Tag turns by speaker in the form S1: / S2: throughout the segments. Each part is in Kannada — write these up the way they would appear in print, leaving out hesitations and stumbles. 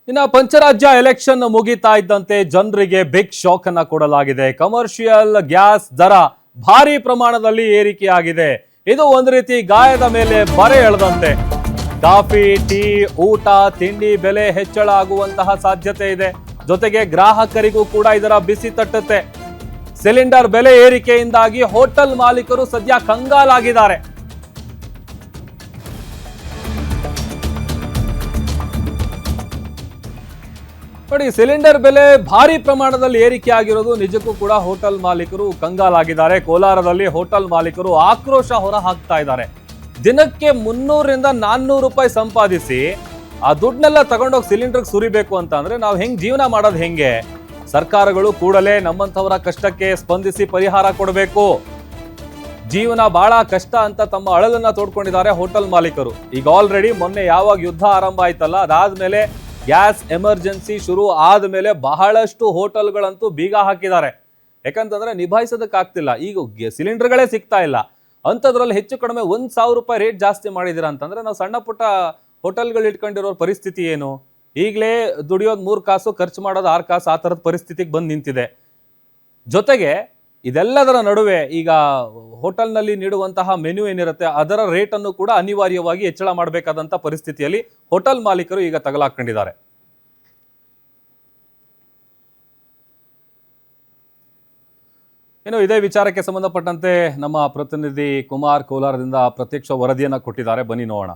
S1: ಇನ್ನು ಪಂಚರಾಜ್ಯ ಎಲೆಕ್ಷನ್ ಮುಗಿತಾ ಇದ್ದಂತೆ ಜನರಿಗೆ ಬಿಗ್ ಶಾಕ್ ಅನ್ನ ಕೊಡಲಾಗಿದೆ. ಕಮರ್ಷಿಯಲ್ ಗ್ಯಾಸ್ ದರ ಭಾರಿ ಪ್ರಮಾಣದಲ್ಲಿ ಏರಿಕೆಯಾಗಿದೆ. ಇದು ಒಂದು ರೀತಿ ಗಾಯದ ಮೇಲೆ ಬರೆ ಎಳೆದಂತೆ. ಕಾಫಿ, ಟೀ, ಊಟ, ತಿಂಡಿ ಬೆಲೆ ಹೆಚ್ಚಳ ಆಗುವಂತಹ ಸಾಧ್ಯತೆ ಇದೆ. ಜೊತೆಗೆ ಗ್ರಾಹಕರಿಗೂ ಕೂಡ ಇದರ ಬಿಸಿ ತಟ್ಟುತ್ತೆ. ಸಿಲಿಂಡರ್ ಬೆಲೆ ಏರಿಕೆಯಿಂದಾಗಿ ಹೋಟೆಲ್ ಮಾಲೀಕರು ಸದ್ಯ ಕಂಗಾಲಾಗಿದ್ದಾರೆ. ನೋಡಿ, ಸಿಲಿಂಡರ್ ಬೆಲೆ ಭಾರಿ ಪ್ರಮಾಣದಲ್ಲಿ ಏರಿಕೆ ಆಗಿರೋದು ನಿಜಕ್ಕೂ ಕೂಡ ಹೋಟೆಲ್ ಮಾಲೀಕರು ಕಂಗಾಲಾಗಿದ್ದಾರೆ. ಕೋಲಾರದಲ್ಲಿ ಹೋಟೆಲ್ ಮಾಲೀಕರು ಆಕ್ರೋಶ ಹೊರ ಹಾಕ್ತಾ ಇದ್ದಾರೆ. ದಿನಕ್ಕೆ 300ರಿಂದ 400 ರೂಪಾಯಿ ಸಂಪಾದಿಸಿ ಆ ದುಡ್ಡನ್ನೆಲ್ಲ ತಗೊಂಡೋಗಿ ಸಿಲಿಂಡರ್ಗೆ ಸುರಿಬೇಕು ಅಂತ ಅಂದ್ರೆ ನಾವು ಹೆಂಗ್ ಜೀವನ ಮಾಡೋದು ಹೆಂಗೆ? ಸರ್ಕಾರಗಳು ಕೂಡಲೇ ನಮ್ಮಂಥವರ ಕಷ್ಟಕ್ಕೆ ಸ್ಪಂದಿಸಿ ಪರಿಹಾರ ಕೊಡಬೇಕು. ಜೀವನ ಬಹಳ ಕಷ್ಟ ಅಂತ ತಮ್ಮ ಅಳಲನ್ನ ತೋಡ್ಕೊಂಡಿದ್ದಾರೆ ಹೋಟೆಲ್ ಮಾಲೀಕರು. ಈಗ ಆಲ್ರೆಡಿ ಮೊನ್ನೆ ಯಾವಾಗ ಯುದ್ಧ ಆರಂಭ ಆಯ್ತಲ್ಲ, ಅದಾದ್ಮೇಲೆ ಗ್ಯಾಸ್ ಎಮರ್ಜೆನ್ಸಿ ಶುರು ಆದ್ಮೇಲೆ ಬಹಳಷ್ಟು ಹೋಟೆಲ್ಗಳಂತೂ ಬೀಗ ಹಾಕಿದ್ದಾರೆ. ಯಾಕಂತಂದ್ರೆ ನಿಭಾಯಿಸೋದಕ್ಕಾಗ್ತಿಲ್ಲ. ಈಗ ಸಿಲಿಂಡರ್ಗಳೇ ಸಿಗ್ತಾ ಇಲ್ಲ. ಅಂಥದ್ರಲ್ಲಿ ಹೆಚ್ಚು ಕಡಿಮೆ 1,000 ರೂಪಾಯಿ ರೇಟ್ ಜಾಸ್ತಿ ಮಾಡಿದಿರ ಅಂತಂದ್ರೆ ನಾವು ಸಣ್ಣ ಪುಟ್ಟ ಹೋಟೆಲ್ಗಳು ಇಟ್ಕೊಂಡಿರೋ ಪರಿಸ್ಥಿತಿ ಏನು? ಈಗಲೇ ದುಡಿಯೋದು 3 ಕಾಸು, ಖರ್ಚು ಮಾಡೋದು 6 ಕಾಸು, ಆ ಥರದ ಪರಿಸ್ಥಿತಿಗೆ ಬಂದು ನಿಂತಿದೆ. ಜೊತೆಗೆ ಇದೆಲ್ಲದರ ನಡುವೆ ಈಗ ಹೋಟೆಲ್ನಲ್ಲಿ ನೀಡುವಂತಹ ಮೆನು ಏನಿರುತ್ತೆ ಅದರ ರೇಟನ್ನು ಕೂಡ ಅನಿವಾರ್ಯವಾಗಿ ಹೆಚ್ಚಳ ಮಾಡಬೇಕಾದಂಥ ಪರಿಸ್ಥಿತಿಯಲ್ಲಿ ಹೋಟೆಲ್ ಮಾಲೀಕರು ಈಗ ತಗಲಾಕೊಂಡಿದ್ದಾರೆ. ಇನ್ನು ಇದೇ ವಿಚಾರಕ್ಕೆ ಸಂಬಂಧಪಟ್ಟಂತೆ ನಮ್ಮ ಪ್ರತಿನಿಧಿ ಕುಮಾರ್ ಕೋಲಾರದಿಂದ ಪ್ರತ್ಯಕ್ಷ ವರದಿಯನ್ನ ಕೊಟ್ಟಿದ್ದಾರೆ. ಬನ್ನಿ ನೋಡೋಣ.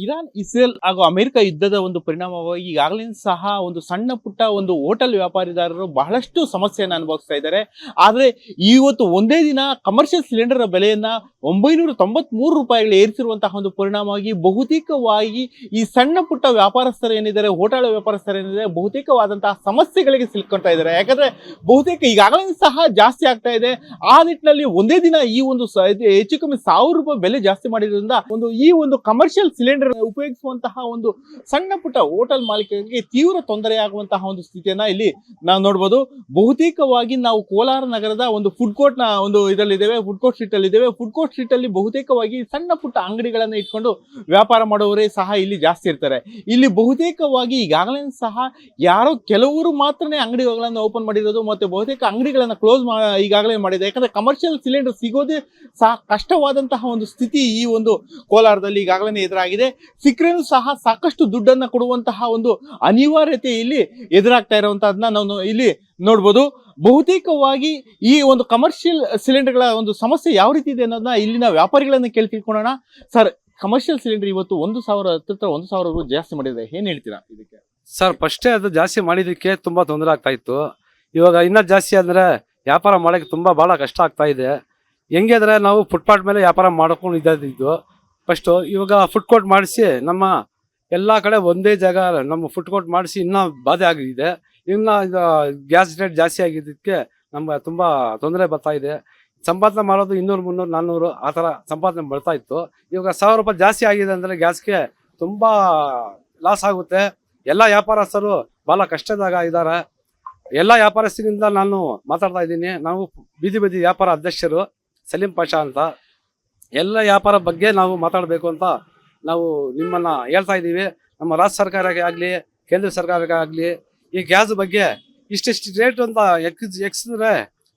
S2: ಇರಾನ್, ಇಸ್ರೇಲ್ ಹಾಗೂ ಅಮೆರಿಕ ಯುದ್ಧದ ಒಂದು ಪರಿಣಾಮವಾಗಿ ಈಗಾಗಲೇ ಸಹ ಒಂದು ಸಣ್ಣ ಪುಟ್ಟ ಒಂದು ಹೋಟೆಲ್ ವ್ಯಾಪಾರಿದಾರರು ಬಹಳಷ್ಟು ಸಮಸ್ಯೆಯನ್ನು ಅನುಭವಿಸ್ತಾ ಇದ್ದಾರೆ. ಆದರೆ ಇವತ್ತು ಒಂದೇ ದಿನ ಕಮರ್ಷಿಯಲ್ ಸಿಲಿಂಡರ್ ಬೆಲೆಯನ್ನ 993 ರೂಪಾಯಿಗಳು ಏರಿಸಿರುವಂತಹ ಒಂದು ಪರಿಣಾಮವಾಗಿ ಬಹುತೇಕವಾಗಿ ಈ ಸಣ್ಣ ಪುಟ್ಟ ವ್ಯಾಪಾರಸ್ಥರು ಏನಿದ್ದಾರೆ, ಹೋಟೆಲ್ ವ್ಯಾಪಾರಸ್ಥರು ಏನಿದ್ದಾರೆ, ಬಹುತೇಕವಾದಂತಹ ಸಮಸ್ಯೆಗಳಿಗೆ ಸಿಲ್ಕೊಳ್ತಾ ಇದ್ದಾರೆ. ಯಾಕಂದ್ರೆ ಬಹುತೇಕ ಈಗಾಗಲೇ ಸಹ ಜಾಸ್ತಿ ಆಗ್ತಾ ಇದೆ. ಆ ನಿಟ್ಟಿನಲ್ಲಿ ಒಂದೇ ದಿನ ಈ ಒಂದು ಹೆಚ್ಚು ಕಮ್ಮಿ 1000 ರೂಪಾಯಿ ಬೆಲೆ ಜಾಸ್ತಿ ಮಾಡಿರೋದ್ರಿಂದ ಈ ಒಂದು ಕಮರ್ಷಿಯಲ್ ಸಿಲಿಂಡರ್ ಉಪಯೋಗಿಸುವಂತಹ ಒಂದು ಸಣ್ಣ ಪುಟ್ಟ ಹೋಟೆಲ್ ಮಾಲೀಕರಿಗೆ ತೀವ್ರ ತೊಂದರೆ ಆಗುವಂತಹ ಒಂದು ಸ್ಥಿತಿಯನ್ನ ಇಲ್ಲಿ ನಾವು ನೋಡಬಹುದು. ಬಹುತೇಕವಾಗಿ ನಾವು ಕೋಲಾರ ನಗರದ ಒಂದು ಫುಡ್ ಕೋರ್ಟ್ ನ ಒಂದು ಇದರಲ್ಲಿದ್ದೇವೆ, ಫುಡ್ ಕೋರ್ಟ್ ಸ್ಟ್ರೀಟ್ ಅಲ್ಲಿ ಇದ್ದೇವೆ. ಫುಡ್ ಕೋರ್ಟ್ ಸ್ಟ್ರೀಟ್ ಅಲ್ಲಿ ಬಹುತೇಕವಾಗಿ ಸಣ್ಣ ಪುಟ್ಟ ಅಂಗಡಿಗಳನ್ನ ಇಟ್ಕೊಂಡು ವ್ಯಾಪಾರ ಮಾಡುವವರೇ ಸಹ ಇಲ್ಲಿ ಜಾಸ್ತಿ ಇರ್ತಾರೆ. ಇಲ್ಲಿ ಬಹುತೇಕವಾಗಿ ಈಗಾಗಲೇ ಸಹ ಯಾರೋ ಕೆಲವರು ಮಾತ್ರನೇ ಅಂಗಡಿಗಳನ್ನ ಓಪನ್ ಮಾಡಿರೋದು, ಮತ್ತೆ ಬಹುತೇಕ ಅಂಗಡಿಗಳನ್ನ ಕ್ಲೋಸ್ ಈಗಾಗಲೇ ಮಾಡಿದೆ. ಯಾಕಂದ್ರೆ ಕಮರ್ಷಿಯಲ್ ಸಿಲಿಂಡರ್ ಸಿಗೋದೇ ಸಹ ಕಷ್ಟವಾದಂತಹ ಒಂದು ಸ್ಥಿತಿ ಈ ಒಂದು ಕೋಲಾರದಲ್ಲಿ ಈಗಾಗಲೇ ಎದುರಾಗಿದೆ. ಸಿಕ್ಕರೇನು ಸಹ ಸಾಕಷ್ಟು ದುಡ್ಡನ್ನ ಕೊಡುವಂತಹ ಒಂದು ಅನಿವಾರ್ಯತೆ ಇಲ್ಲಿ ಎದುರಾಗ್ತಾ ಇರುವಂತಹದನ್ನ ನಾವು ಇಲ್ಲಿ ನೋಡ್ಬೋದು. ಬಹುತೇಕವಾಗಿ ಈ ಒಂದು ಕಮರ್ಷಿಯಲ್ ಸಿಲಿಂಡರ್ಗಳ ಒಂದು ಸಮಸ್ಯೆ ಯಾವ ರೀತಿ ಇದೆ ಅನ್ನೋದನ್ನ ಇಲ್ಲಿನ ವ್ಯಾಪಾರಿಗಳನ್ನ ಕೇಳಿ ತಿಳ್ಕೊಳ್ಳೋಣ. ಸರ್, ಕಮರ್ಷಿಯಲ್ ಸಿಲಿಂಡರ್ ಇವತ್ತು 1,000 ಹತ್ತಿರ 1,000 ಜಾಸ್ತಿ ಮಾಡಿದೆ, ಏನ್ ಹೇಳ್ತೀರಾ ಇದಕ್ಕೆ?
S3: ಸರ್, ಫಸ್ಟೇ ಅದು ಜಾಸ್ತಿ ಮಾಡಿದಕ್ಕೆ ತುಂಬಾ ತೊಂದರೆ ಆಗ್ತಾ ಇತ್ತು. ಇವಾಗ ಇನ್ನೂ ಜಾಸ್ತಿ ಅಂದ್ರೆ ವ್ಯಾಪಾರ ಮಾಡೋಕ್ಕೆ ಬಹಳ ಕಷ್ಟ ಆಗ್ತಾ ಇದೆ. ಹೆಂಗೆ ಅಂದ್ರೆ ನಾವು ಫುಟ್ಪಾತ್ ಮೇಲೆ ವ್ಯಾಪಾರ ಮಾಡ್ಕೊಂಡು ಇದ್ದಿದ್ದು ಫಸ್ಟು. ಇವಾಗ ಫುಡ್ ಕೋರ್ಟ್ ಮಾಡಿಸಿ ನಮ್ಮ ಎಲ್ಲ ಕಡೆ ಒಂದೇ ಜಾಗ ನಮ್ಮ ಫುಡ್ ಕೋರ್ಟ್ ಮಾಡಿಸಿ ಇನ್ನೂ ಬಾಧೆ ಆಗಿದೆ. ಇನ್ನು ಗ್ಯಾಸ್ ರೇಟ್ ಜಾಸ್ತಿ ಆಗಿದ್ದಕ್ಕೆ ನಮ್ಗೆ ತುಂಬ ತೊಂದರೆ ಬರ್ತಾ ಇದೆ. ಸಂಪಾದನೆ ಮಾಡೋದು 200, 300, 400 ಆ ಥರ ಸಂಪಾದನೆ ಬರ್ತಾ ಇತ್ತು. ಇವಾಗ 1,000 ರೂಪಾಯಿ ಜಾಸ್ತಿ ಆಗಿದೆ ಅಂದರೆ ಗ್ಯಾಸ್ಗೆ ತುಂಬ ಲಾಸ್ ಆಗುತ್ತೆ. ಎಲ್ಲ ವ್ಯಾಪಾರಸ್ಥರು ಭಾಳ ಕಷ್ಟದಾಗ ಇದ್ದಾರೆ. ಎಲ್ಲ ವ್ಯಾಪಾರಸ್ಥರಿಂದ ನಾನು ಮಾತಾಡ್ತಾ ಇದ್ದೀನಿ. ನಾವು ಬೀದಿ ವ್ಯಾಪಾರ ಅಧ್ಯಕ್ಷರು ಸಲೀಂ ಪಾಷಾ ಅಂತ. ಎಲ್ಲ ವ್ಯಾಪಾರ ಬಗ್ಗೆ ನಾವು ಮಾತಾಡಬೇಕು ಅಂತ ನಾವು ನಿಮ್ಮನ್ನು ಹೇಳ್ತಾ ಇದ್ದೀವಿ. ನಮ್ಮ ರಾಜ್ಯ ಸರ್ಕಾರಕ್ಕೆ ಆಗಲಿ, ಕೇಂದ್ರ ಸರ್ಕಾರಕ್ಕೆ ಆಗಲಿ ಈ ಗ್ಯಾಸ್ ಬಗ್ಗೆ ಇಷ್ಟಿಷ್ಟು ರೇಟ್ ಅಂತ ಎಕ್ಸಿದ್ರೆ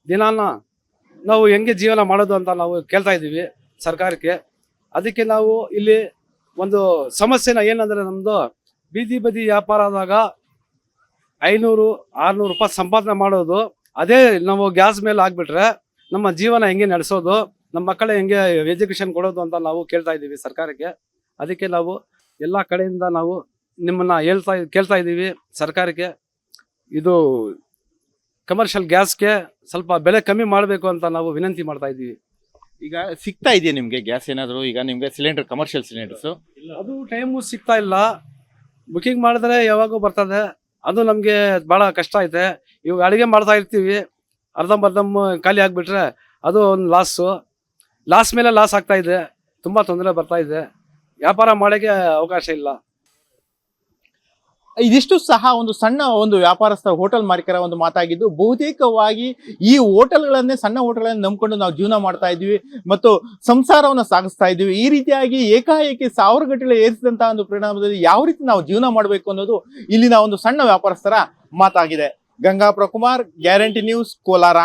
S3: ದಿನಾನ ನಾವು ಹೆಂಗೆ ಜೀವನ ಮಾಡೋದು ಅಂತ ನಾವು ಕೇಳ್ತಾ ಇದ್ದೀವಿ ಸರ್ಕಾರಕ್ಕೆ. ಅದಕ್ಕೆ ನಾವು ಇಲ್ಲಿ ಒಂದು ಸಮಸ್ಯೆನ ಏನಂದರೆ, ನಮ್ಮದು ಬೀದಿ ವ್ಯಾಪಾರದಾಗ 500-600 ರೂಪಾಯಿ ಸಂಪಾದನೆ ಮಾಡೋದು, ಅದೇ ನಾವು ಗ್ಯಾಸ್ ಮೇಲೆ ಆಗಿಬಿಟ್ರೆ ನಮ್ಮ ಜೀವನ ಹೆಂಗೆ ನಡೆಸೋದು, ನಮ್ಮ ಮಕ್ಕಳ ಹೆಂಗೆ ಎಜುಕೇಷನ್ ಕೊಡೋದು ಅಂತ ನಾವು ಕೇಳ್ತಾ ಇದ್ದೀವಿ ಸರ್ಕಾರಕ್ಕೆ. ಅದಕ್ಕೆ ನಾವು ಎಲ್ಲ ಕಡೆಯಿಂದ ನಾವು ನಿಮ್ಮನ್ನು ಕೇಳ್ತಾ ಇದ್ದೀವಿ ಸರ್ಕಾರಕ್ಕೆ. ಇದು ಕಮರ್ಷಿಯಲ್ ಗ್ಯಾಸ್ಗೆ ಸ್ವಲ್ಪ ಬೆಲೆ ಕಮ್ಮಿ ಮಾಡಬೇಕು ಅಂತ ನಾವು ವಿನಂತಿ ಮಾಡ್ತಾ ಇದ್ದೀವಿ.
S2: ಈಗ ಸಿಗ್ತಾ ಇದೆಯಾ ನಿಮಗೆ ಗ್ಯಾಸ್ ಏನಾದರೂ? ಈಗ ನಿಮಗೆ ಸಿಲಿಂಡರ್, ಕಮರ್ಷಿಯಲ್ ಸಿಲಿಂಡರ್ಸು
S3: ಅದು ಟೈಮು ಸಿಗ್ತಾ ಇಲ್ಲ. ಬುಕಿಂಗ್ ಮಾಡಿದ್ರೆ ಯಾವಾಗೂ ಬರ್ತದೆ. ಅದು ನಮಗೆ ಭಾಳ ಕಷ್ಟ ಐತೆ. ಇವಾಗ ಅಡುಗೆ ಮಾಡ್ತಾ ಇರ್ತೀವಿ, ಅರ್ಧಂಬರ್ಧಮ್ ಖಾಲಿ ಆಗಿಬಿಟ್ರೆ ಅದು ಒಂದು ಲಾಸ್ ಮೇಲೆ ಲಾಸ್ ಆಗ್ತಾ ಇದೆ. ತುಂಬ ತೊಂದರೆ ಬರ್ತಾ ಇದೆ. ವ್ಯಾಪಾರ ಮಾಡೋಕ್ಕೆ ಅವಕಾಶ ಇಲ್ಲ.
S2: ಇದಿಷ್ಟು ಸಹ ಒಂದು ಸಣ್ಣ ಒಂದು ವ್ಯಾಪಾರಸ್ಥ ಹೋಟೆಲ್ ಮಾಲೀಕರ ಒಂದು ಮಾತಾಗಿದ್ದು, ಬಹುತೇಕವಾಗಿ ಈ ಹೋಟೆಲ್ಗಳನ್ನೇ ಸಣ್ಣ ಹೋಟೆಲ್ಗಳನ್ನ ನಂಬ್ಕೊಂಡು ನಾವು ಜೀವನ ಮಾಡ್ತಾ ಇದ್ವಿ ಮತ್ತು ಸಂಸಾರವನ್ನು ಸಾಗಿಸ್ತಾ ಇದ್ವಿ. ಈ ರೀತಿಯಾಗಿ ಏಕಾಏಕಿ ಸಾವಿರ ಗಟ್ಟಲೆ ಏರಿಸಿದಂತಹ ಒಂದು ಪರಿಣಾಮದಲ್ಲಿ ಯಾವ ರೀತಿ ನಾವು ಜೀವನ ಮಾಡಬೇಕು ಅನ್ನೋದು ಇಲ್ಲಿನ ಒಂದು ಸಣ್ಣ ವ್ಯಾಪಾರಸ್ಥರ ಮಾತಾಗಿದೆ. Gangapura Kumar, guarantee news, Kolar.